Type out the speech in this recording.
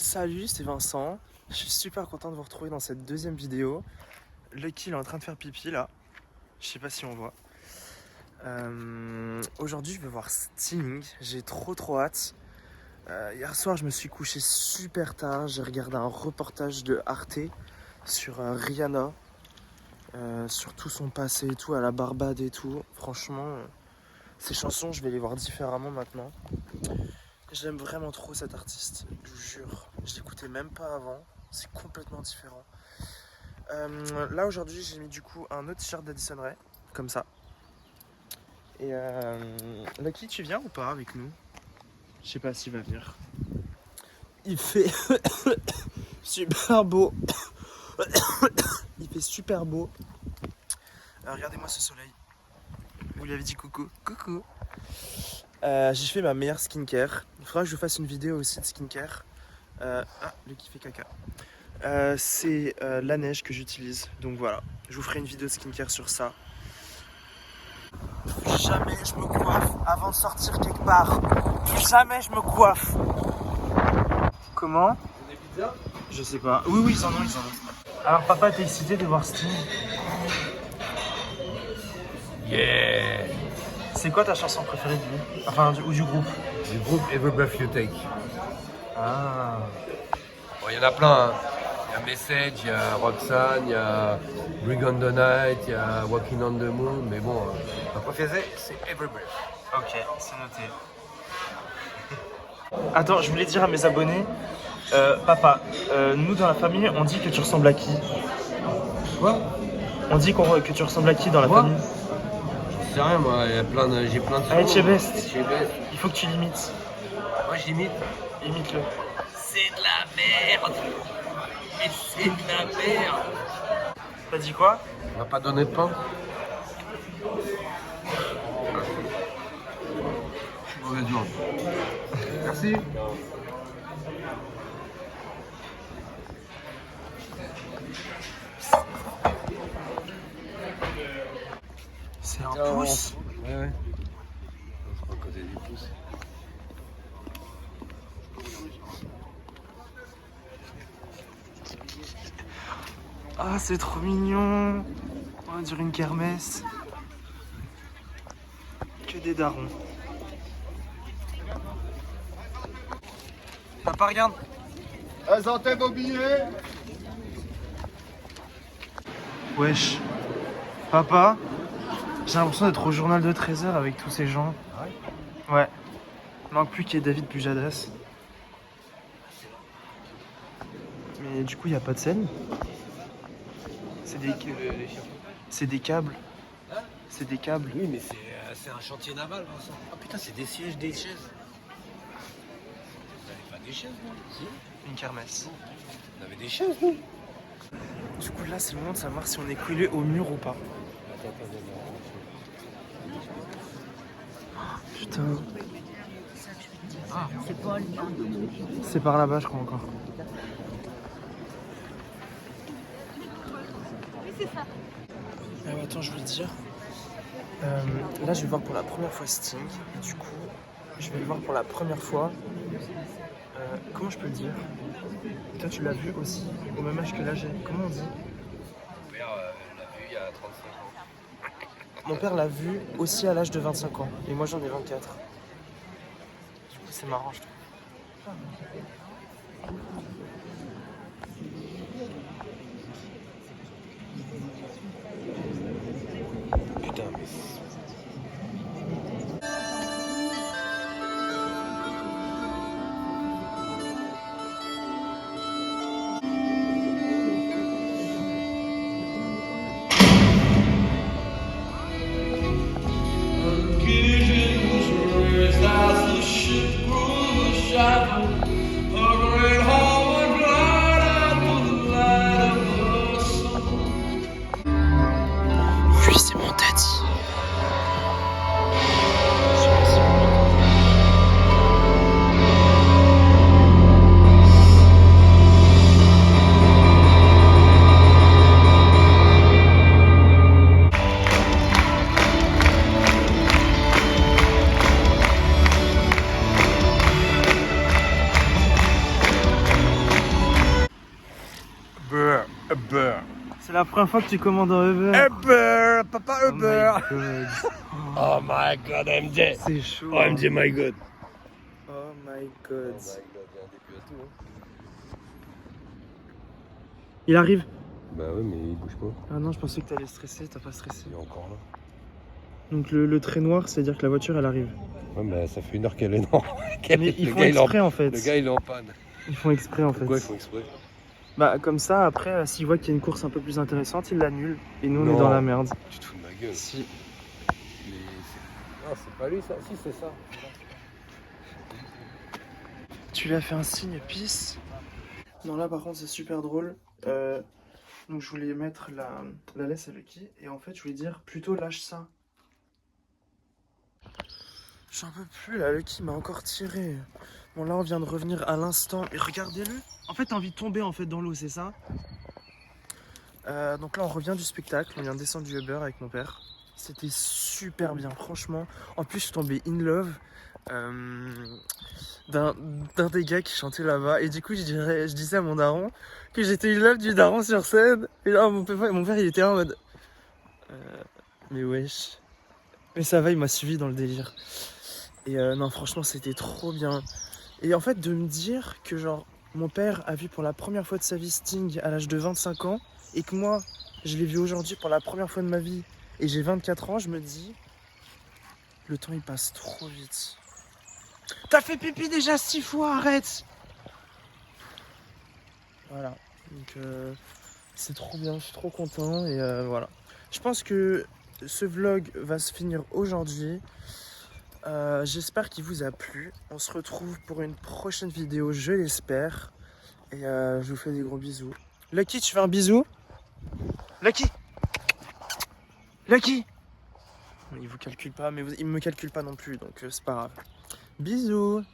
Salut, c'est Vincent. Je suis super content de vous retrouver dans cette deuxième vidéo. Lucky, il est en train de faire pipi là. Je sais pas si on voit. Aujourd'hui, je vais voir Sting. J'ai trop hâte. Hier soir, je me suis couché super tard. J'ai regardé un reportage de Arte sur Rihanna, sur tout son passé et tout, à la Barbade et tout. Franchement, ces chansons, je vais les voir différemment maintenant. J'aime vraiment trop cet artiste, je vous jure. Je l'écoutais même pas avant, c'est complètement différent. Là aujourd'hui j'ai mis du coup un autre t-shirt d'Addison Rae, comme ça. Et Lucky, tu viens ou pas avec nous? Je sais pas s'il va venir. Il fait super beau. Il fait super beau. Regardez-moi ce soleil. Vous lui avez dit coucou. Coucou. J'ai fait ma meilleure skincare. Il faudra que je fasse une vidéo aussi de skincare. Lucky fait caca. C'est la neige que j'utilise. Donc voilà, je vous ferai une vidéo de skincare sur ça. Plus jamais je me coiffe avant de sortir quelque part. Plus jamais je me coiffe. Comment? Des pizzas? Je sais pas. Oui, ils en ont. Alors papa, t'es excité de voir Sting? Yeah! C'est quoi ta chanson préférée de lui? Enfin, ou du groupe? Du groupe Every Breath You Take. Ah. Bon, il y en a plein. Hein. Il y a Message, il y a Roxanne, il y a Bring on the Night, il y a Walking on the Moon. Mais bon, ma préférée, c'est Every Breath. Ok, c'est noté. Attends, je voulais dire à mes abonnés, papa, nous dans la famille, on dit que tu ressembles à qui? Quoi? On dit que tu ressembles à qui dans la Moi famille? Je sais rien, moi, j'ai plein de Allez, surnoms. Chebest, Chebest. il faut que tu l'imites. Moi, j'imite. Imite-le. C'est de la merde! Mais c'est de la merde! T'as dit quoi? On va pas donner de pain? Je suis mauvais jour. Merci. C'est un pouce? Ouais. On se côté du pouce. Ah, c'est trop mignon. On va dire une kermesse. Que des darons. Papa, regarde. Présentez vos billets. Wesh. Papa, j'ai l'impression d'être au journal de 13h avec tous ces gens. Ouais. Il manque plus qu'il y ait David Pujadas. Mais du coup, il n'y a pas de scène. C'est des câbles. C'est des câbles. Oui, mais c'est un chantier naval, Vincent. Ah putain, c'est des sièges, des chaises. Vous n'avez pas des chaises, non? Si. Une kermesse. Vous avez des chaises, non? Du coup, là, c'est le moment de savoir si on est collé au mur ou pas. Putain. Ah. C'est par là-bas, je crois encore. Attends, je voulais dire. Là, je vais voir pour la première fois Sting. Et du coup, je vais le voir pour la première fois. Comment je peux le dire? Toi, tu l'as vu aussi, au même âge que là j'ai. Comment on dit? Mon père l'a vu il y a 35 ans. Mon père l'a vu aussi à l'âge de 25 ans. Et moi, j'en ai 24. Du coup, c'est marrant, je trouve. Putain, mais... C'est la première fois que tu commandes un Uber. Uber, papa Oh Uber. my god. Oh my god, MJ. C'est chaud. Oh MJ, my god. Oh my god. Il arrive. Bah ouais, mais il bouge pas. Ah non, je pensais que t'allais stresser, t'as pas stressé. Il est encore là. Donc le trait noir, c'est-à-dire que la voiture elle arrive. Ouais, mais ça fait 1 heure qu'elle est non. Mais ils font exprès en fait. Le gars il est en panne. Ils font exprès en fait. Pourquoi ils font exprès? Bah comme ça, après, s'ils voient qu'il y a une course un peu plus intéressante, ils l'annulent. Et nous on Non. est dans la merde. Tu te fous de ma gueule. Si. Non, c'est pas lui ça. Si, c'est ça. Tu lui as fait un signe peace. Non là par contre c'est super drôle. Donc je voulais mettre la laisse à Lucky. Et en fait je voulais dire plutôt lâche ça. J'en peux plus là, Lucky m'a encore tiré. Bon là on vient de revenir à l'instant. Et regardez-le. En fait t'as envie de tomber en fait dans l'eau, c'est ça? Donc là on revient du spectacle. On vient de descendre du Uber avec mon père. C'était super bien franchement. En plus je suis tombé in love. D'un des gars qui chantait là-bas, et du coup je disais à mon daron que j'étais in love du daron sur scène, et là mon père il était en mode mais wesh, mais ça va, il m'a suivi dans le délire. Et non franchement c'était trop bien. Et en fait de me dire que genre mon père a vu pour la première fois de sa vie Sting à l'âge de 25 ans et que moi je l'ai vu aujourd'hui pour la première fois de ma vie et j'ai 24 ans, je me dis le temps il passe trop vite. T'as fait pipi déjà 6 fois, arrête! Voilà, donc c'est trop bien, je suis trop content et voilà. Je pense que ce vlog va se finir aujourd'hui. J'espère qu'il vous a plu. On se retrouve pour une prochaine vidéo, je l'espère. Et je vous fais des gros bisous. Lucky, tu fais un bisou? Lucky! Lucky! Il vous calcule pas, mais il me calcule pas non plus, donc c'est pas grave. Bisous!